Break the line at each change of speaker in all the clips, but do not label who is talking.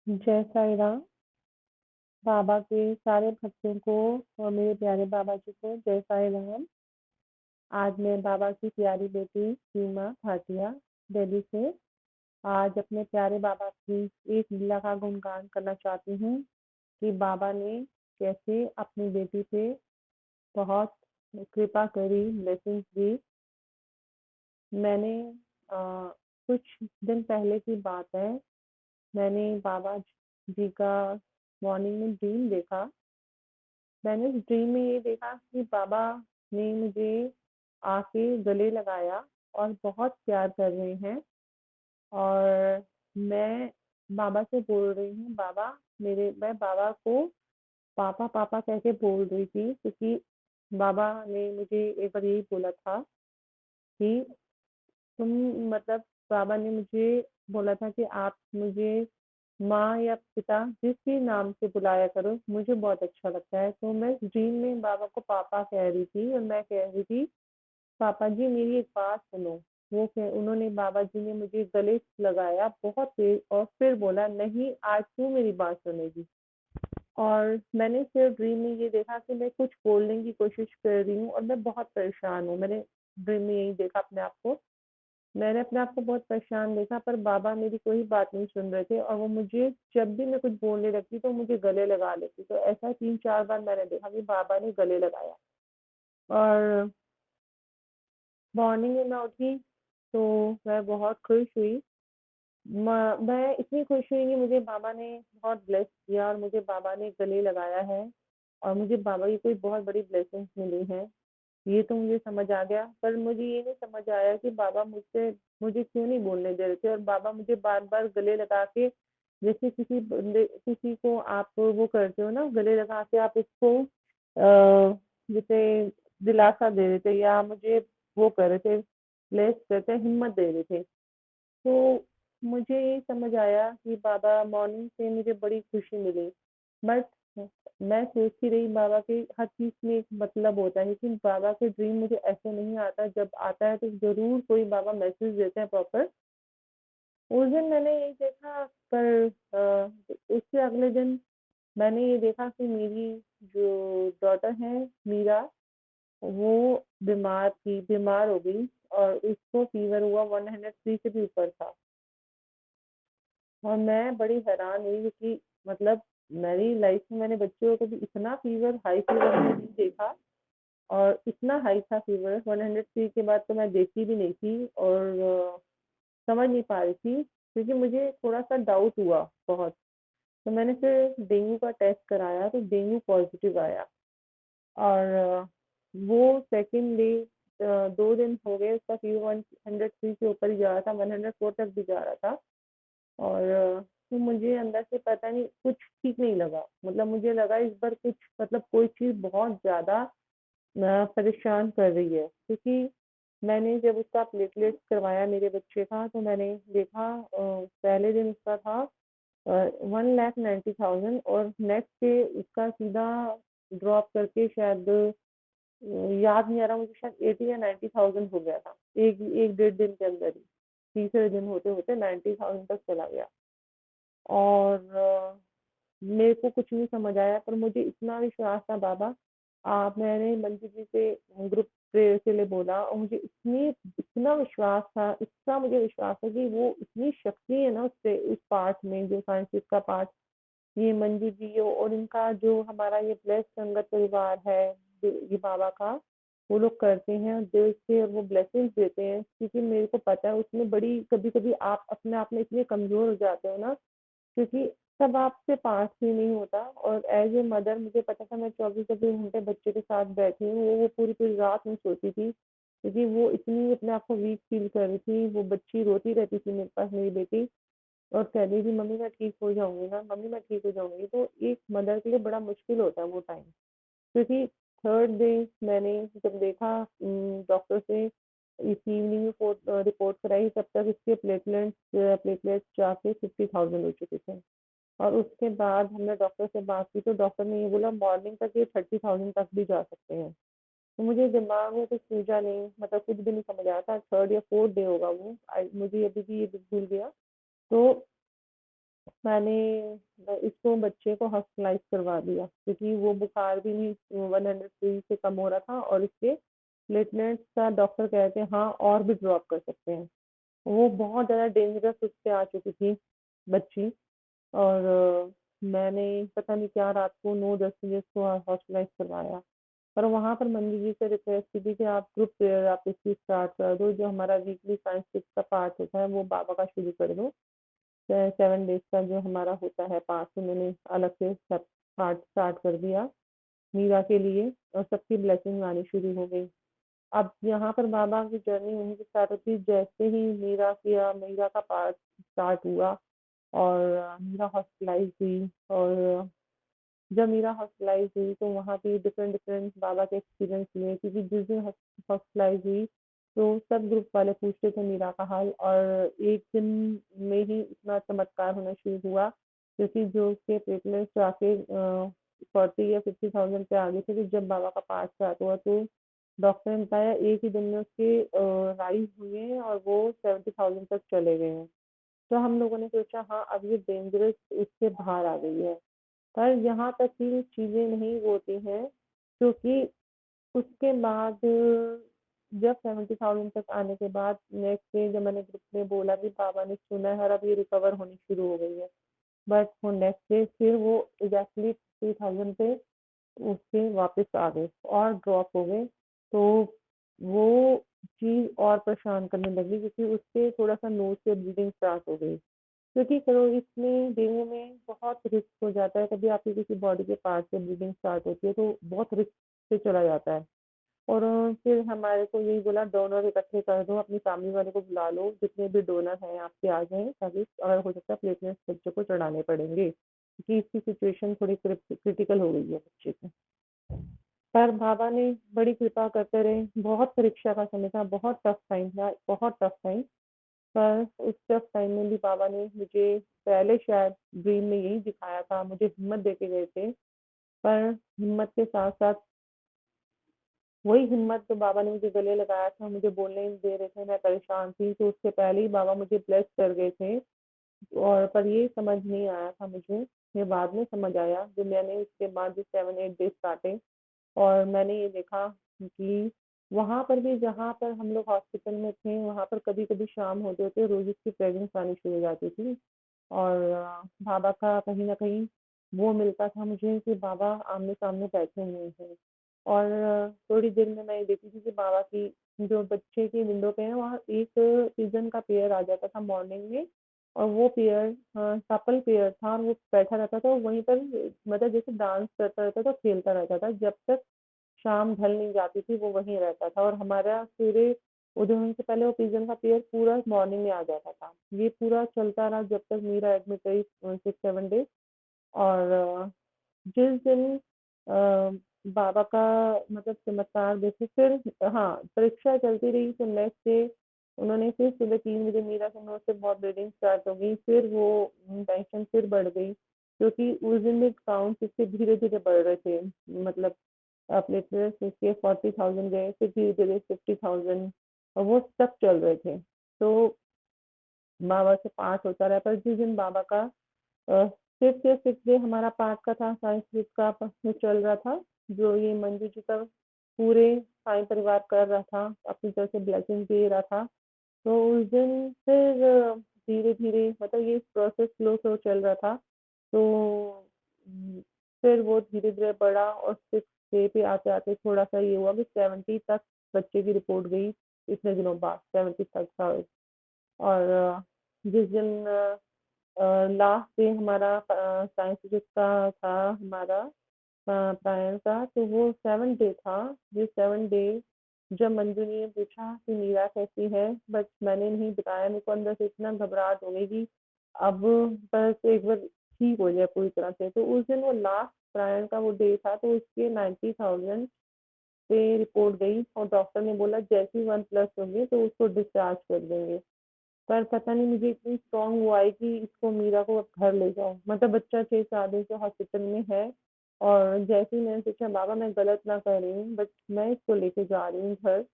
जय साईं राम। बाबा के सारे भक्तों को और मेरे प्यारे बाबा जी को जय साईं राम। आज मैं बाबा की प्यारी बेटी सीमा भाटिया दिल्ली से आज अपने प्यारे बाबा की एक लीला का गुणगान करना चाहती हूँ कि बाबा ने कैसे अपनी बेटी पे बहुत कृपा करी, ब्लेसिंग्स दी। मैंने कुछ दिन पहले की बात है, मैंने बाबा जी का मॉर्निंग में ड्रीम देखा। मैंने उस ड्रीम में ये देखा कि बाबा ने मुझे आके गले लगाया और बहुत प्यार कर रहे हैं। और मैं बाबा से बोल रही हूँ, बाबा मेरे मैं बाबा को पापा पापा कह के बोल रही थी, क्योंकि बाबा ने मुझे एक बार यही बोला था कि तुम मतलब बाबा ने मुझे बोला था कि आप मुझे माँ या पिता जिस भी नाम से बुलाया करो, मुझे बहुत अच्छा लगता है। तो मैं ड्रीम में बाबा को पापा कह रही थी और मैं कह रही थी, पापा जी मेरी एक बात सुनो। उन्होंने बाबा जी ने मुझे गले लगाया बहुत तेज और फिर बोला, नहीं आज तू मेरी बात सुनेगी। और मैंने फिर ड्रीम में ये देखा कि मैं कुछ बोलने की कोशिश कर रही हूँ और मैं बहुत परेशान हूँ। मैंने ड्रीम में यही देखा अपने आप को। मैंने अपने आप को बहुत परेशान देखा, पर बाबा मेरी कोई बात नहीं सुन रहे थे और वो मुझे जब भी मैं कुछ बोलने लगती तो मुझे गले लगा लेती। तो ऐसा 3-4 बार मैंने देखा कि बाबा ने गले लगाया। और मॉर्निंग में मैं उठी तो मैं बहुत खुश हुई। मैं इतनी खुश हुई कि मुझे बाबा ने बहुत ब्लेस किया और मुझे बाबा ने गले लगाया है और मुझे बाबा की कोई बहुत बड़ी ब्लेसिंग्स मिली हैं। ये तो मुझे समझ आ गया, पर मुझे ये नहीं समझ आया कि बाबा मुझे क्यों नहीं बोलने दे रहे थे और बाबा मुझे बार-बार गले लगा के, जैसे किसी को आप वो करते हो ना, गले लगा के आप उसको जैसे दिलासा दे रहे थे या मुझे वो कर रहे थे, ब्लेस करते हिम्मत दे रहे थे। तो मुझे ये समझ आया कि बाबा मॉर्निंग से मुझे बड़ी खुशी मिली। बट मैं सोचती रही, बाबा के हर चीज़ में एक मतलब होता है, लेकिन बाबा के ड्रीम मुझे ऐसे नहीं आता, जब आता है तो ज़रूर कोई बाबा मैसेज देते हैं प्रॉपर। उस दिन मैंने यही देखा, पर उसके अगले दिन मैंने ये देखा कि मेरी जो डॉटर है मीरा, वो बीमार हो गई और उसको फीवर हुआ 103 से भी ऊपर था। और मैं बड़ी हैरान हुई, क्योंकि मतलब मेरी लाइफ में मैंने बच्चों को कभी इतना फीवर, हाई फीवर मैंने नहीं देखा। और इतना हाई था फीवर, 103 के बाद तो मैं देखी भी नहीं थी और समझ नहीं पा रही थी, क्योंकि मुझे थोड़ा सा डाउट हुआ बहुत। तो मैंने फिर डेंगू का टेस्ट कराया तो डेंगू पॉजिटिव आया। और वो सेकेंड डे 2 दिन हो गए उसका फीवर 103 के ऊपर ही जा रहा था, 104 तक भी जा रहा था। और तो मुझे अंदर से पता नहीं कुछ ठीक नहीं लगा, मतलब मुझे लगा इस बार कुछ मतलब कोई चीज़ बहुत ज़्यादा परेशान कर रही है, क्योंकि मैंने जब उसका प्लेटलेट्स करवाया मेरे बच्चे का तो मैंने देखा पहले दिन उसका था 1,90,000 और नेक्स्ट डे उसका सीधा ड्रॉप करके शायद याद नहीं आ रहा मुझे, शायद 80 या 90,000 हो गया था एक एक डेढ़ दिन के अंदर ही। तीसरे दिन होते होते 90,000 तक चला गया। और मेरे को कुछ नहीं समझ आया, पर मुझे इतना विश्वास था बाबा, आप मैंने मंजू जी से ग्रुप प्रेयर के लिए बोला और मुझे इतना विश्वास था, इतना मुझे विश्वास है कि वो इतनी शक्ति है ना उससे, उस पाठ में जो फ्रांसिस का पाठ, ये मंजू जी और इनका जो हमारा ये ब्लेस संगत परिवार है, ये बाबा का वो लोग करते हैं दिल से और वो ब्लेसिंग्स देते हैं, क्योंकि मेरे को पता है उसमें बड़ी कभी कभी आप अपने आप में इतने कमजोर हो जाते हो ना, क्योंकि सब आपसे पास ही नहीं होता। और एज ए मदर मुझे पता था, मैं 24-24 घंटे बच्चे के साथ बैठी हूँ, वो पूरी पूरी रात नहीं सोती थी, क्योंकि वो इतनी अपने आप को वीक फील कर रही थी। वो बच्ची रोती रहती थी मेरे पास, मेरी बेटी, और कह रही थी मम्मी मैं ठीक हो जाऊंगी ना, मम्मी मैं ठीक हो जाऊंगी। तो एक मदर के लिए बड़ा मुश्किल होता है वो टाइम, क्योंकि थर्ड डे मैंने जब देखा डॉक्टर से, इस इवनिंग में रिपोर्ट कराई, तब तक इसके प्लेटलेट्स जाके 50,000 हो चुके थे। और उसके बाद हमने डॉक्टर से बात की तो डॉक्टर ने ये बोला मॉर्निंग तक ये 30,000 तक भी जा सकते हैं। तो मुझे दिमाग में कुछ सूझा नहीं, मतलब कुछ भी नहीं समझ आया था। थर्ड या फोर्थ डे होगा वो, मुझे अभी भी ये भूल गया। तो मैंने इसको बच्चे को हॉस्पिटलाइज़ करवा दिया क्योंकि वो बुखार भी नहीं 103 से कम हो रहा था और इसके प्लेटलेट्स का डॉक्टर कहते हैं हाँ और भी ड्रॉप कर सकते हैं। वो बहुत ज़्यादा डेंजरस उससे आ चुकी थी बच्ची और मैंने पता नहीं क्या रात को 9-10 बजे उसको हॉस्पिटलाइज़ करवाया। पर वहाँ पर मंजू जी से रिक्वेस्ट की थी कि आप ग्रुप प्रेयर आप इसकी स्टार्ट कर दो, जो हमारा वीकली साइंस फिक्स का पार्ट होता है वो बाबा का शुरू कर दो। 7 डेज़ का जो हमारा होता है पार्ट उन्होंने अलग से सब पार्ट स्टार्ट कर दिया मीरा के लिए और सबकी ब्लेसिंग आनी शुरू हो गई। अब यहाँ पर बाबा की जर्नी वहीं से स्टार्ट होती है जैसे ही मीरा का पार्ट स्टार्ट हुआ और मीरा हॉस्पिटलाइज़ हुई और जब मीरा हॉस्पिटलाइज़ हुई तो वहाँ पे डिफरेंट बाबा के एक्सपीरियंस लिए क्योंकि जिस दिन हॉस्पिटलाइज़ हुई तो सब ग्रुप वाले पूछते थे मीरा का हाल और एक दिन में ही इतना चमत्कार होना शुरू हुआ क्योंकि जो उसके प्लेटलेट्स आके 40 या 50,000 पे आ गए थे तो जब बाबा का पार्ट स्टार्ट हुआ तो डॉक्टर ने बताया एक ही दिन में उसके राइज हुए हैं और वो 70,000 तक चले गए हैं। तो हम लोगों ने सोचा हाँ अब ये डेंजरस इससे बाहर आ गई है। पर यहाँ तक ही चीज़ें नहीं होती हैं क्योंकि उसके बाद जब 70,000 तक आने के बाद नेक्स्ट डे जब मैंने ग्रुप में बोला कि बाबा ने सुना है और अब ये रिकवर होनी शुरू हो गई है बट वो नेक्स्ट डे फिर वो एग्जैक्टली 50,000 पे उसके वापस आ गए और ड्रॉप हो गए तो वो चीज़ और परेशान करने लगी क्योंकि उससे थोड़ा सा नोज से ब्लीडिंग स्टार्ट हो गई क्योंकि करो इसमें डेंगू में बहुत रिस्क हो जाता है कभी आपकी किसी बॉडी के पार्ट से ब्लीडिंग स्टार्ट होती है तो बहुत रिस्क से चला जाता है और फिर हमारे को यही बोला डोनर इकट्ठे कर दो अपनी फैमिली वाले को बुला लो जितने भी डोनर हैं आपके आ जाएं ताकि अगर हो सकता है प्लेटलेट्स बच्चे को चढ़ाने पड़ेंगे क्योंकि इसकी सिचुएशन थोड़ी क्रिटिकल हो गई है बच्चे की पर बाबा ने बड़ी कृपा करते रहे बहुत परीक्षा का समय था बहुत टफ टाइम था बहुत टफ टाइम पर उस टफ टाइम में भी बाबा ने मुझे पहले शायद ड्रीम में यही दिखाया था मुझे हिम्मत देके गए थे पर हिम्मत के साथ साथ वही हिम्मत जो बाबा ने मुझे गले लगाया था मुझे बोलने नहीं दे रहे थे मैं परेशान थी तो उससे पहले ही बाबा मुझे ब्लेस कर गए थे और पर ये समझ नहीं आया था मुझे ये बाद में समझ आया जो मैंने उसके बाद जो 7-8 डेज काटे और मैंने ये देखा कि वहाँ पर भी जहाँ पर हम लोग हॉस्पिटल में थे वहाँ पर कभी कभी शाम होते होते रोज की प्रेजेंस आनी शुरू हो जाती थी और बाबा का कहीं ना कहीं वो मिलता था मुझे कि बाबा आमने सामने बैठे हुए हैं और थोड़ी देर में मैं ये देखती थी कि बाबा की जो बच्चे की विंडो पे है वहाँ एक सीजन का पेयर आ जाता था मॉर्निंग में और वो पेयर कपल पेयर था और वो बैठा रहता था वहीं पर मतलब जैसे डांस करता रहता था खेलता रहता था जब तक शाम ढल नहीं जाती थी वो वहीं रहता था और हमारा सूर्य उदय होने से पहले वो पिजन का पेयर पूरा मॉर्निंग में आ जाता था ये पूरा चलता रहा जब तक मीरा एडमिट रही 6-7 डेज और जिस दिन बाबा का मतलब चमत्कार देखे फिर हाँ परीक्षा चलती रही तो नेक्स्ट डे उन्होंने फिर सुबह 3 बजे मीरा के नोट से बहुत ब्लीडिंग स्टार्ट हो गई फिर वो टेंशन फिर बढ़ गई क्योंकि उस दिन भी काउंट इसके धीरे धीरे बढ़ रहे थे मतलब प्लेटलेट्स इसके 40,000 गए फिर धीरे धीरे 50,000 और वो सब चल रहे थे तो बाबा से पाठ होता रहा पर जिस दिन बाबा का फिफ्थ या सिक्स डे हमारा पाठ का था संस्कृत का जो चल रहा था जो ये मंजू जी का पूरे साईं परिवार कर रहा था अपनी तरफ से ब्लेसिंग दे रहा था तो उस दिन फिर धीरे धीरे मतलब ये प्रोसेस स्लो स्लो चल रहा था तो फिर वो धीरे धीरे बढ़ा और सिक्स डे पे आते आते थोड़ा सा ये हुआ कि 70 तक बच्चे की रिपोर्ट गई इतने दिनों बाद 70 तक था और जिस दिन लास्ट डे हमारा साइंस का था हमारा प्रायण का तो वो 7 डे था जिस 7 डे जब मंजू ने पूछा कि मीरा कैसी है बट मैंने नहीं बताया मेरे को अंदर से इतना घबराहट हो गई कि अब बस एक बार ठीक हो जाए पूरी तरह से तो उस दिन वो लास्ट प्रायण का वो डे था तो उसके 90,000 पे रिपोर्ट गई और डॉक्टर ने बोला जैसे ही 1+ होंगे तो उसको डिस्चार्ज कर देंगे पर पता नहीं मुझे इतनी स्ट्रांग वो आई कि इसको मीरा को अब घर ले जाओ मतलब बच्चा 6-7 दिन से हॉस्पिटल में है और जैसे ही मैंने सोचा बाबा मैं गलत ना कर रही हूँ बट मैं इसको लेके जा रही हूँ घर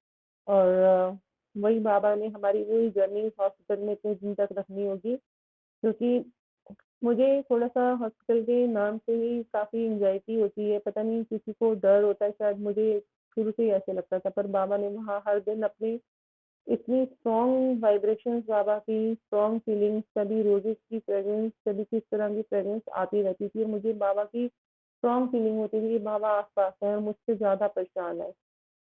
और वही बाबा ने हमारी वही जर्नी हॉस्पिटल में इतने दिन तक रखनी होगी क्योंकि मुझे थोड़ा-सा हॉस्पिटल के नाम से ही काफ़ी एंग्ज़ायटी होती है, पता नहीं किसी को डर होता है शायद मुझे शुरू से ही ऐसे लगता था, पर बाबा ने वहाँ हर दिन अपनी इतनी स्ट्रॉन्ग वाइब्रेशंस बाबा की, स्ट्रॉन्ग फीलिंग्स, कभी रोज़ेज़ की फ्रेग्रेंस, कभी किस तरह की फ्रेग्रेंस आती रहती थी और मुझे बाबा की स्ट्रॉन्ग फीलिंग होती थी कि बाबा आस-पास हैं और मुझसे ज़्यादा परेशान है।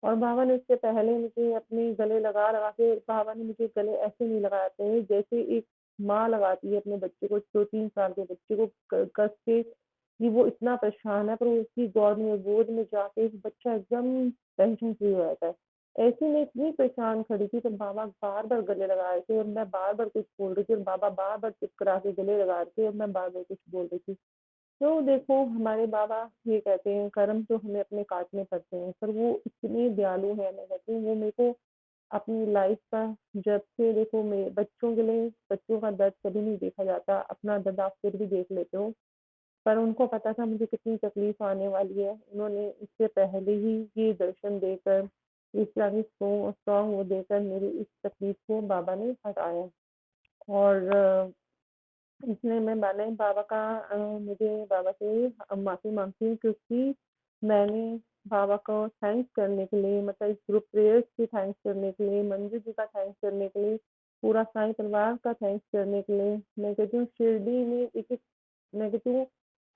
और बाबा ने उससे पहले मुझे अपने गले लगा-लगा के बाबा ने मुझे गले ऐसे नहीं लगाए थे, जैसे एक माँ लगाती है अपने बच्चे को 2-3 साल के बच्चे को क कस के कि वो इतना परेशान है, पर वो उसकी गोद में जाके बच्चा एकदम टेंशन फ्री हो जाता है। ऐसे में इतनी परेशान खड़ी थी, तो बाबा बार-बार गले लगा रहे थे और मैं बार-बार कुछ बोल रही थी और बाबा बार-बार चुप करा के गले लगा रहे थे और मैं बार-बार कुछ बोल रही थी। तो देखो हमारे बाबा ये कहते हैं कर्म तो हमें अपने काटने पड़ते हैं, पर वो इतने दयालु हैं मैं कहती हूँ वो मेरे को अपनी लाइफ का जब से देखो मैं बच्चों के लिए बच्चों का दर्द कभी नहीं देखा जाता, अपना दर्द आप फिर भी देख लेते हो। पर उनको पता था मुझे कितनी तकलीफ आने वाली है, उन्होंने इससे पहले ही ये दर्शन देकर, इस तरह की स्ट्रॉन्ग वो देकर मेरी इस तकलीफ को बाबा ने हटाया। और इसलिए मैंने बाबा का मुझे बाबा से माफ़ी माँगती हूँ क्योंकि मैंने बाबा को थैंक्स करने के लिए मतलब इस ग्रुप प्रेयर्स की थैंक्स करने के लिए, मंजू जी का थैंक्स करने के लिए, पूरा साईं परिवार का थैंक्स करने के लिए, मैं कहती हूँ शिरडी में एक-एक मैं कहती हूँ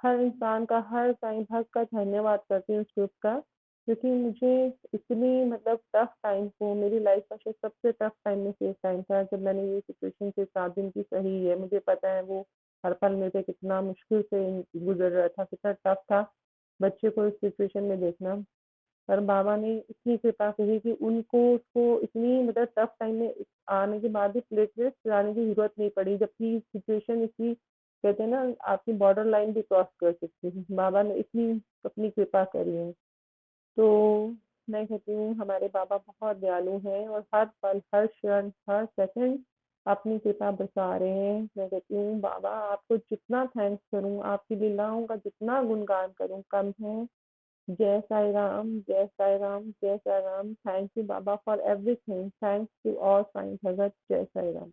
हर इंसान का, हर साईं भक्त का धन्यवाद करती हूँ इस ग्रुप का, क्योंकि मुझे इतनी मतलब टफ टाइम को मेरी लाइफ का शायद सबसे टफ टाइम में से एक टाइम था जब मैंने ये सिचुएशन 6-7 दिन की सही है। मुझे पता है वो हर पल मेरे पे कितना मुश्किल से गुज़र रहा था, कितना टफ था बच्चे को इस सिचुएशन में देखना। पर बाबा ने इतनी कृपा करी कि उनको उसको इतनी मतलब टफ टाइम में आने के बाद भी प्लेटलेट्स चढ़ाने की ज़रूरत नहीं पड़ी, जबकि सिचुएशन इतनी कहते हैं ना आपकी बॉर्डर लाइन भी क्रॉस कर सकती है। बाबा ने इतनी अपनी कृपा करी है। तो मैं कहती हूँ हमारे बाबा बहुत दयालु हैं और हर पल, हर क्षण, हर सेकंड अपनी कृपा बरसा रहे हैं। मैं कहती हूँ बाबा आपको जितना थैंक्स करूँ, आपकी लीलाओं का जितना गुणगान करूँ कम है। जय साई राम, जय साई राम, जय साई राम। थैंक यू बाबा for everything. Thanks to all Sai भगत। जय साई राम।